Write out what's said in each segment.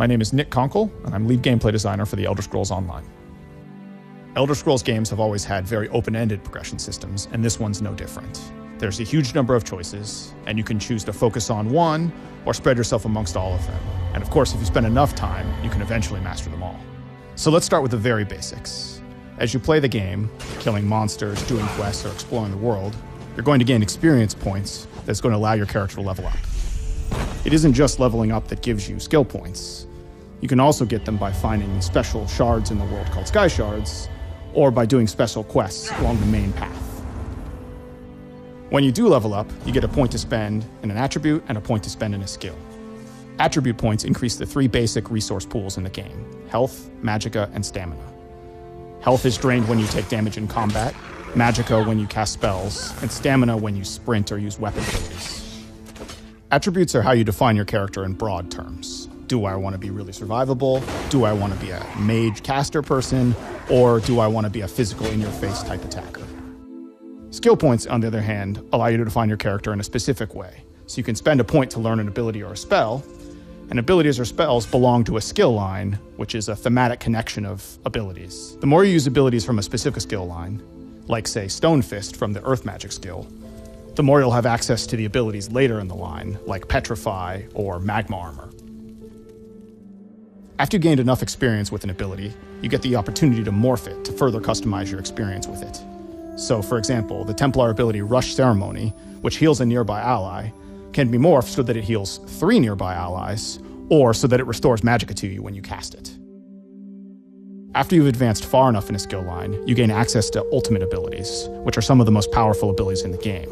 My name is Nick Conkle, and I'm lead gameplay designer for the Elder Scrolls Online. Elder Scrolls games have always had very open-ended progression systems, and this one's no different. There's a huge number of choices, and you can choose to focus on one or spread yourself amongst all of them. And of course, if you spend enough time, you can eventually master them all. So let's start with the very basics. As you play the game, killing monsters, doing quests, or exploring the world, you're going to gain experience points that's going to allow your character to level up. It isn't just leveling up that gives you skill points. You can also get them by finding special shards in the world called sky shards, or by doing special quests along the main path. When you do level up, you get a point to spend in an attribute and a point to spend in a skill. Attribute points increase the three basic resource pools in the game: health, magicka, and stamina. Health is drained when you take damage in combat, magicka when you cast spells, and stamina when you sprint or use weapon abilities. Attributes are how you define your character in broad terms. Do I want to be really survivable? Do I want to be a mage caster person? Or do I want to be a physical in-your-face type attacker? Skill points, on the other hand, allow you to define your character in a specific way. So you can spend a point to learn an ability or a spell, and abilities or spells belong to a skill line, which is a thematic connection of abilities. The more you use abilities from a specific skill line, like say Stone Fist from the Earth Magic skill, the more you'll have access to the abilities later in the line, like Petrify or Magma Armor. After you gained enough experience with an ability, you get the opportunity to morph it to further customize your experience with it. So, for example, the Templar ability Rush Ceremony, which heals a nearby ally, can be morphed so that it heals 3 nearby allies, or so that it restores magicka to you when you cast it. After you've advanced far enough in a skill line, you gain access to ultimate abilities, which are some of the most powerful abilities in the game.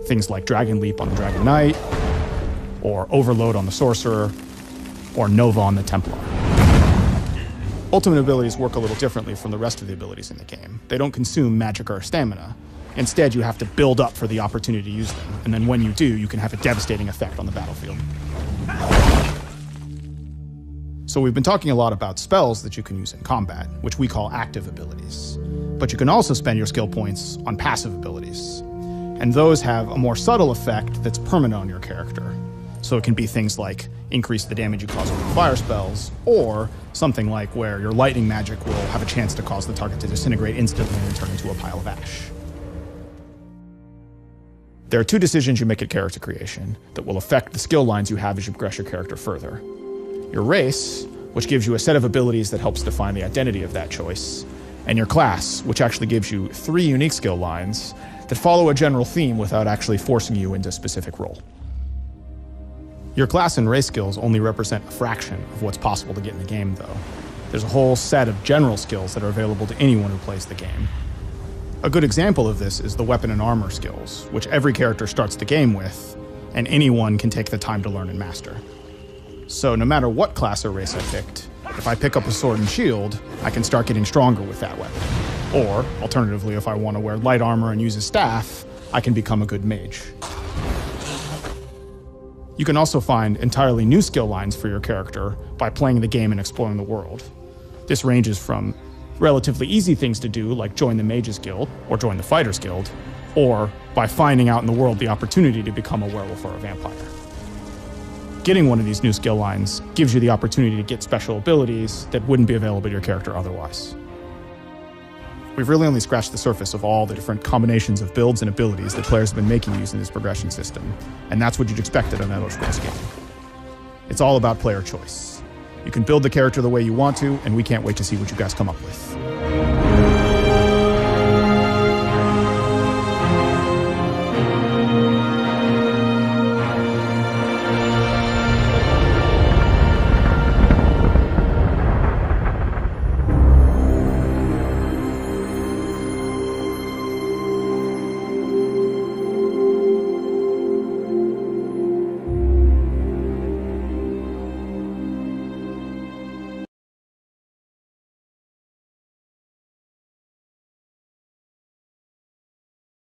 Things like Dragon Leap on the Dragon Knight, or Overload on the Sorcerer, or Nova on the Templar. Ultimate abilities work a little differently from the rest of the abilities in the game. They don't consume magicka or stamina. Instead, you have to build up for the opportunity to use them, and then when you do, you can have a devastating effect on the battlefield. So we've been talking a lot about spells that you can use in combat, which we call active abilities. But you can also spend your skill points on passive abilities. And those have a more subtle effect that's permanent on your character. So it can be things like increase the damage you cause with fire spells, or something like where your lightning magic will have a chance to cause the target to disintegrate instantly and turn into a pile of ash. There are 2 decisions you make at character creation that will affect the skill lines you have as you progress your character further. Your race, which gives you a set of abilities that helps define the identity of that choice, and your class, which actually gives you 3 unique skill lines that follow a general theme without actually forcing you into a specific role. Your class and race skills only represent a fraction of what's possible to get in the game, though. There's a whole set of general skills that are available to anyone who plays the game. A good example of this is the weapon and armor skills, which every character starts the game with, and anyone can take the time to learn and master. So no matter what class or race I picked, if I pick up a sword and shield, I can start getting stronger with that weapon. Or, alternatively, if I want to wear light armor and use a staff, I can become a good mage. You can also find entirely new skill lines for your character by playing the game and exploring the world. This ranges from relatively easy things to do, like join the Mages Guild or join the Fighters Guild, or by finding out in the world the opportunity to become a werewolf or a vampire. Getting one of these new skill lines gives you the opportunity to get special abilities that wouldn't be available to your character otherwise. We've really only scratched the surface of all the different combinations of builds and abilities that players have been making using this progression system, and that's what you'd expect in an Elder Scrolls game. It's all about player choice. You can build the character the way you want to, and we can't wait to see what you guys come up with.